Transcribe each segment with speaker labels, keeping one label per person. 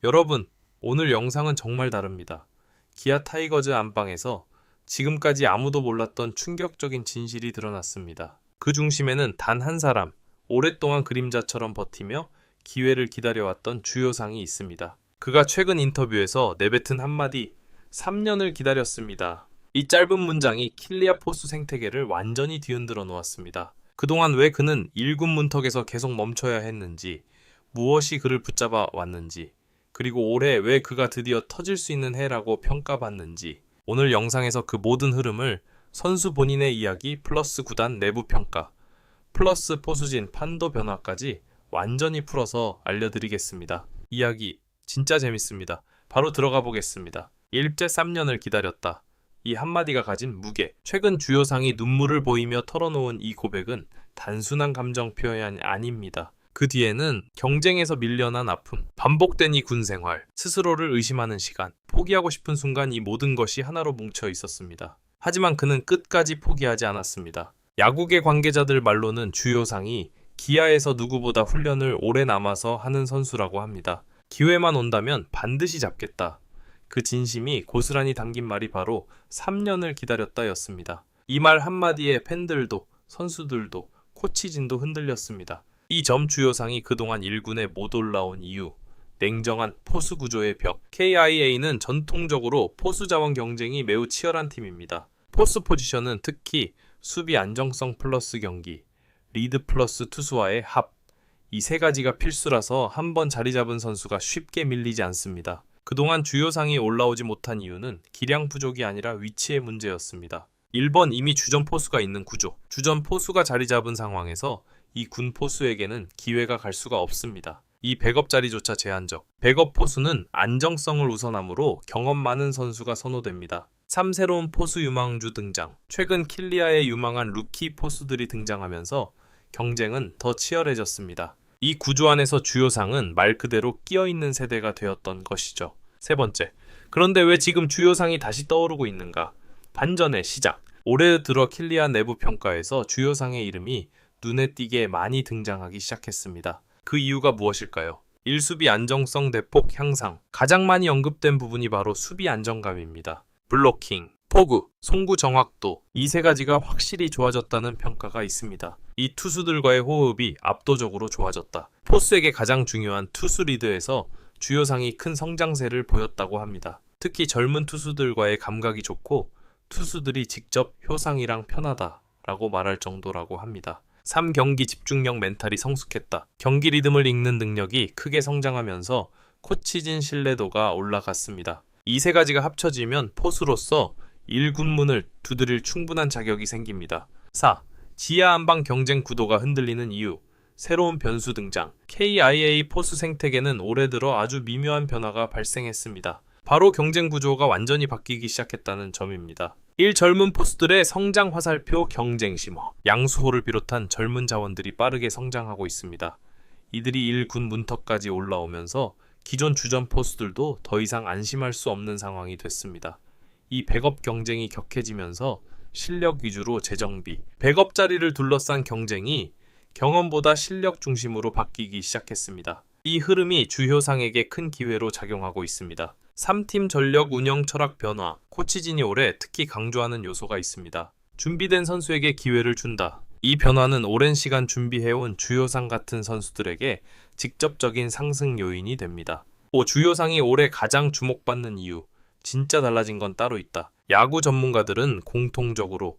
Speaker 1: 여러분, 오늘 영상은 정말 다릅니다. 기아 타이거즈 안방에서 지금까지 아무도 몰랐던 충격적인 진실이 드러났습니다. 그 중심에는 단 한 사람, 오랫동안 그림자처럼 버티며 기회를 기다려왔던 주요상이 있습니다. 그가 최근 인터뷰에서 내뱉은 한마디, 3년을 기다렸습니다. 이 짧은 문장이 킬리아 포수 생태계를 완전히 뒤흔들어 놓았습니다. 그동안 왜 그는 1군 문턱에서 계속 멈춰야 했는지, 무엇이 그를 붙잡아 왔는지, 그리고 올해 왜 그가 드디어 터질 수 있는 해라고 평가받는지, 오늘 영상에서 그 모든 흐름을 선수 본인의 이야기 플러스 구단 내부 평가 플러스 포수진 판도 변화까지 완전히 풀어서 알려드리겠습니다. 이야기 진짜 재밌습니다. 바로 들어가 보겠습니다. 일제 3년을 기다렸다. 이 한마디가 가진 무게. 최근 주요상이 눈물을 보이며 털어놓은 이 고백은 단순한 감정 표현이 아닙니다. 그 뒤에는 경쟁에서 밀려난 아픔, 반복된 이 군 생활, 스스로를 의심하는 시간, 포기하고 싶은 순간 이 모든 것이 하나로 뭉쳐 있었습니다. 하지만 그는 끝까지 포기하지 않았습니다. 야구계 관계자들 말로는 주요상이 기아에서 누구보다 훈련을 오래 남아서 하는 선수라고 합니다. 기회만 온다면 반드시 잡겠다. 그 진심이 고스란히 담긴 말이 바로 3년을 기다렸다였습니다. 이 말 한마디에 팬들도 선수들도 코치진도 흔들렸습니다. 이 점 주요상이 그동안 1군에 못 올라온 이유, 냉정한 포수 구조의 벽. KIA는 전통적으로 포수 자원 경쟁이 매우 치열한 팀입니다. 포수 포지션은 특히 수비 안정성 플러스 경기, 리드 플러스 투수와의 합, 이 세 가지가 필수라서 한번 자리 잡은 선수가 쉽게 밀리지 않습니다. 그동안 주요상이 올라오지 못한 이유는 기량 부족이 아니라 위치의 문제였습니다. 1번 이미 주전 포수가 있는 구조. 주전 포수가 자리 잡은 상황에서 이 군 포수에게는 기회가 갈 수가 없습니다. 이 백업 자리조차 제한적. 백업 포수는 안정성을 우선하므로 경험 많은 선수가 선호됩니다. 3. 새로운 포수 유망주 등장. 최근 킬리아에 유망한 루키 포수들이 등장하면서 경쟁은 더 치열해졌습니다. 이 구조 안에서 주요상은 말 그대로 끼어있는 세대가 되었던 것이죠. 세 번째, 그런데 왜 지금 주요상이 다시 떠오르고 있는가? 반전의 시작. 올해 들어 킬리아 내부 평가에서 주요상의 이름이 눈에 띄게 많이 등장하기 시작했습니다. 그 이유가 무엇일까요? 1수비 안정성 대폭 향상. 가장 많이 언급된 부분이 바로 수비 안정감입니다. 블로킹, 포구, 송구 정확도, 이 세 가지가 확실히 좋아졌다는 평가가 있습니다. 이 투수들과의 호흡이 압도적으로 좋아졌다. 포수에게 가장 중요한 투수 리드에서 주요상이 큰 성장세를 보였다고 합니다. 특히 젊은 투수들과의 감각이 좋고 투수들이 직접 효상이랑 편하다라고 말할 정도라고 합니다. 3. 경기 집중력 멘탈이 성숙했다. 경기 리듬을 읽는 능력이 크게 성장하면서 코치진 신뢰도가 올라갔습니다. 이 세 가지가 합쳐지면 포수로서 1군문을 두드릴 충분한 자격이 생깁니다. 4. 지하 안방 경쟁 구도가 흔들리는 이유. 새로운 변수 등장. KIA 포수 생태계는 올해 들어 아주 미묘한 변화가 발생했습니다. 바로 경쟁 구조가 완전히 바뀌기 시작했다는 점입니다. 1. 젊은 포수들의 성장 화살표 경쟁 심화. 양수호를 비롯한 젊은 자원들이 빠르게 성장하고 있습니다. 이들이 1군 문턱까지 올라오면서 기존 주전 포수들도 더 이상 안심할 수 없는 상황이 됐습니다. 이 백업 경쟁이 격해지면서 실력 위주로 재정비, 백업 자리를 둘러싼 경쟁이 경험보다 실력 중심으로 바뀌기 시작했습니다. 이 흐름이 주효상에게 큰 기회로 작용하고 있습니다. 3팀 전력 운영 철학 변화. 코치진이 올해 특히 강조하는 요소가 있습니다. 준비된 선수에게 기회를 준다. 이 변화는 오랜 시간 준비해온 주요상 같은 선수들에게 직접적인 상승 요인이 됩니다. 5. 주요상이 올해 가장 주목받는 이유. 진짜 달라진 건 따로 있다. 야구 전문가들은 공통적으로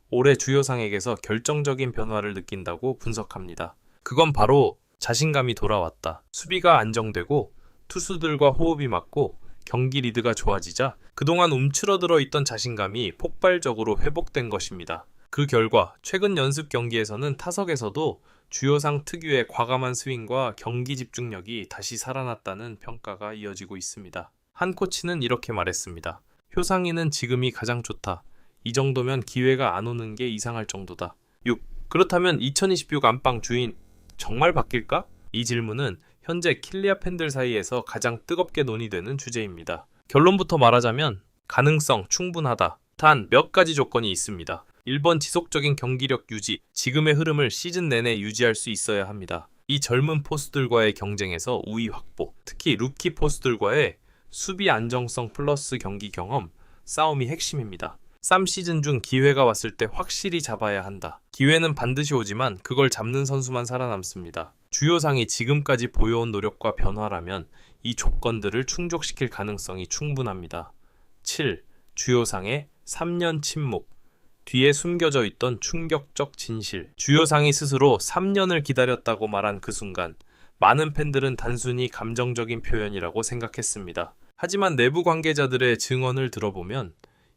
Speaker 1: 올해 주요상에게서 결정적인 변화를 느낀다고 분석합니다. 그건 바로 자신감이 돌아왔다. 수비가 안정되고 투수들과 호흡이 맞고 경기 리드가 좋아지자 그동안 움츠러들어 있던 자신감이 폭발적으로 회복된 것입니다. 그 결과 최근 연습 경기에서는 타석에서도 주요상 특유의 과감한 스윙과 경기 집중력이 다시 살아났다는 평가가 이어지고 있습니다. 한 코치는 이렇게 말했습니다. 효상이는 지금이 가장 좋다. 이 정도면 기회가 안 오는 게 이상할 정도다. 6. 그렇다면 2026 안방 주인 정말 바뀔까? 이 질문은 현재 킬리아 팬들 사이에서 가장 뜨겁게 논의되는 주제입니다. 결론부터 말하자면 가능성 충분하다. 단 몇 가지 조건이 있습니다. 1번 지속적인 경기력 유지. 지금의 흐름을 시즌 내내 유지할 수 있어야 합니다. 이 젊은 포수들과의 경쟁에서 우위 확보, 특히 루키 포수들과의 수비 안정성 플러스 경기 경험, 싸움이 핵심입니다. 쌈 시즌 중 기회가 왔을 때 확실히 잡아야 한다. 기회는 반드시 오지만 그걸 잡는 선수만 살아남습니다. 주요상이 지금까지 보여온 노력과 변화라면 이 조건들을 충족시킬 가능성이 충분합니다. 7. 주요상의 3년 침묵. 뒤에 숨겨져 있던 충격적 진실. 주요상이 스스로 3년을 기다렸다고 말한 그 순간 많은 팬들은 단순히 감정적인 표현이라고 생각했습니다. 하지만 내부 관계자들의 증언을 들어보면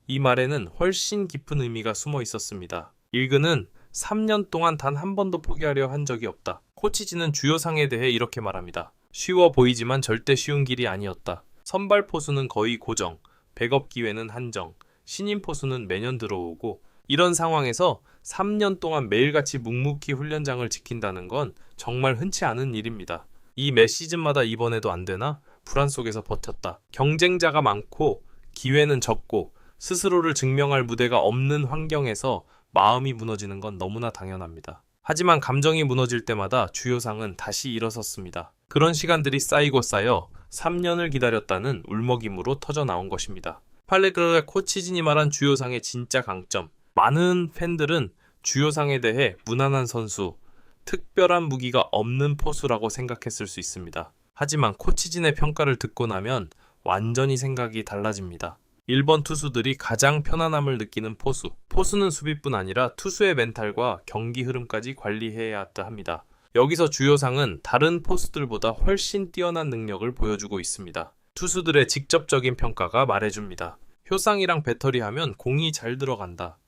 Speaker 1: 이 말에는 훨씬 깊은 의미가 숨어 있었습니다. 일그는 3년 동안 단 한 번도 포기하려 한 적이 없다. 코치진은 주요상에 대해 이렇게 말합니다. 쉬워 보이지만 절대 쉬운 길이 아니었다. 선발 포수는 거의 고정, 백업 기회는 한정, 신인 포수는 매년 들어오고, 이런 상황에서 3년 동안 매일같이 묵묵히 훈련장을 지킨다는 건 정말 흔치 않은 일입니다. 이 매 시즌마다 이번에도 안 되나? 불안 속에서 버텼다. 경쟁자가 많고 기회는 적고 스스로를 증명할 무대가 없는 환경에서 마음이 무너지는 건 너무나 당연합니다. 하지만 감정이 무너질 때마다 주요상은 다시 일어섰습니다. 그런 시간들이 쌓이고 쌓여 3년을 기다렸다는 울먹임으로 터져나온 것입니다. 팔레그르의 코치진이 말한 주요상의 진짜 강점. 많은 팬들은 주요상에 대해 무난한 선수, 특별한 무기가 없는 포수라고 생각했을 수 있습니다. 하지만 코치진의 평가를 듣고 나면 완전히 생각이 달라집니다. 1번 투수들이 가장 편안함을 느끼는 포수. 포수는 수비뿐 아니라 투수의 멘탈과 경기 흐름까지 관리해야 합니다. 여기서 주요상은 다른 포수들보다 훨씬 뛰어난 능력을 보여주고 있습니다. 투수들의 직접적인 평가가 말해줍니다. 효상이랑 배터리 하면 공이 잘 들어간다.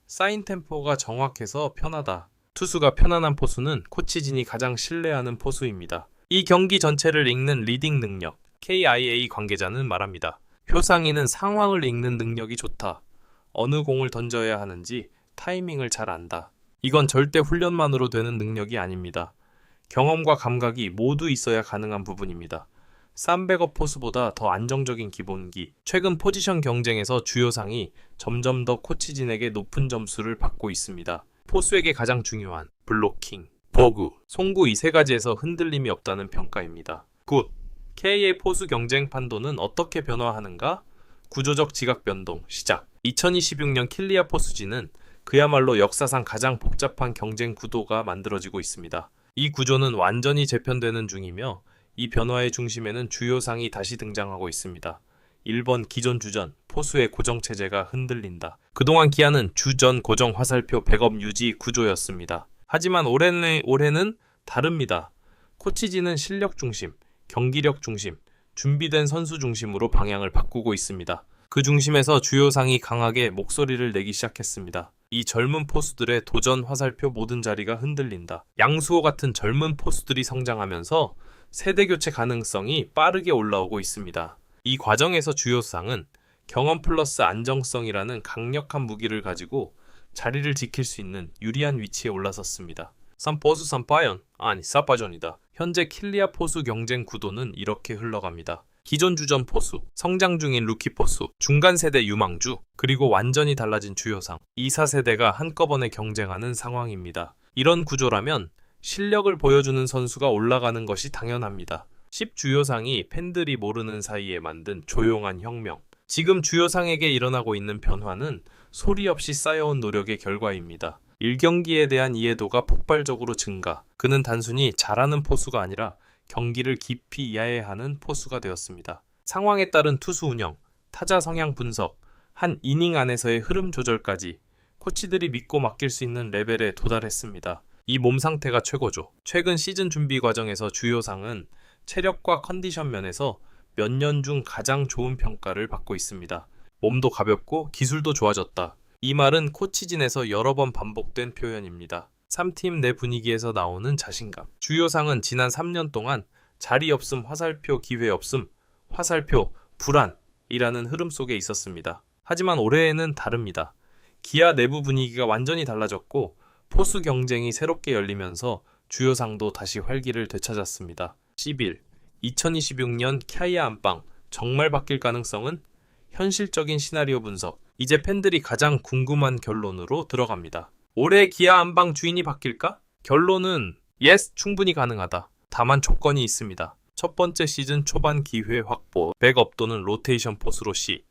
Speaker 1: 사인 템포가 정확해서 편하다. 투수가 편안한 포수는 코치진이 가장 신뢰하는 포수입니다. 이 경기 전체를 읽는 리딩 능력. KIA 관계자는 말합니다. 효상이는 상황을 읽는 능력이 좋다. 어느 공을 던져야 하는지 타이밍을 잘 안다. 이건 절대 훈련만으로 되는 능력이 아닙니다. 경험과 감각이 모두 있어야 가능한 부분입니다. 쌈백업 포수보다 더 안정적인 기본기. 최근 포지션 경쟁에서 주요상이 점점 더 코치진에게 높은 점수를 받고 있습니다. 포수에게 가장 중요한 블로킹, 버그, 송구 이 세 가지에서 흔들림이 없다는 평가입니다. 굿! K의 포수 경쟁 판도는 어떻게 변화하는가? 구조적 지각 변동 시작. 2026년 킬리아 포수진은 그야말로 역사상 가장 복잡한 경쟁 구도가 만들어지고 있습니다. 이 구조는 완전히 재편되는 중이며 이 변화의 중심에는 주요상이 다시 등장하고 있습니다. 1번 기존 주전, 포수의 고정체제가 흔들린다. 그동안 기아는 주전 고정 화살표 백업 유지 구조였습니다. 하지만 올해는 다릅니다. 코치진은 실력 중심, 경기력 중심, 준비된 선수 중심으로 방향을 바꾸고 있습니다. 그 중심에서 주요상이 강하게 목소리를 내기 시작했습니다. 이 젊은 포수들의 도전 화살표 모든 자리가 흔들린다. 양수호 같은 젊은 포수들이 성장하면서 세대 교체 가능성이 빠르게 올라오고 있습니다. 이 과정에서 주요상은 경험 플러스 안정성이라는 강력한 무기를 가지고 자리를 지킬 수 있는 유리한 위치에 올라섰습니다. 삼포수 삼파연, 아니 사파전이다. 현재 킬리아 포수 경쟁 구도는 이렇게 흘러갑니다. 기존 주전 포수, 성장 중인 루키 포수, 중간 세대 유망주, 그리고 완전히 달라진 주요상. 2, 4세대가 한꺼번에 경쟁하는 상황입니다. 이런 구조라면 실력을 보여주는 선수가 올라가는 것이 당연합니다. 10 주요상이 팬들이 모르는 사이에 만든 조용한 혁명. 지금 주요상에게 일어나고 있는 변화는 소리 없이 쌓여온 노력의 결과입니다. 1경기에 대한 이해도가 폭발적으로 증가. 그는 단순히 잘하는 포수가 아니라 경기를 깊이 이해하는 포수가 되었습니다. 상황에 따른 투수 운영, 타자 성향 분석, 한 이닝 안에서의 흐름 조절까지 코치들이 믿고 맡길 수 있는 레벨에 도달했습니다. 이 몸 상태가 최고죠. 최근 시즌 준비 과정에서 주요상은 체력과 컨디션 면에서 몇 년 중 가장 좋은 평가를 받고 있습니다. 몸도 가볍고 기술도 좋아졌다. 이 말은 코치진에서 여러 번 반복된 표현입니다. 3팀 내 분위기에서 나오는 자신감. 주요상은 지난 3년 동안 자리 없음, 화살표, 기회 없음, 화살표, 불안이라는 흐름 속에 있었습니다. 하지만 올해에는 다릅니다. 기아 내부 분위기가 완전히 달라졌고 포수 경쟁이 새롭게 열리면서 주요상도 다시 활기를 되찾았습니다. 11. 2026년 키아 안방 정말 바뀔 가능성은? 현실적인 시나리오 분석. 이제 팬들이 가장 궁금한 결론으로 들어갑니다. 올해 기아 안방 주인이 바뀔까? 결론은 Yes, 충분히 가능하다. 다만 조건이 있습니다. 첫 번째 시즌 초반 기회 확보, 백업 또는 로테이션 포수로 C,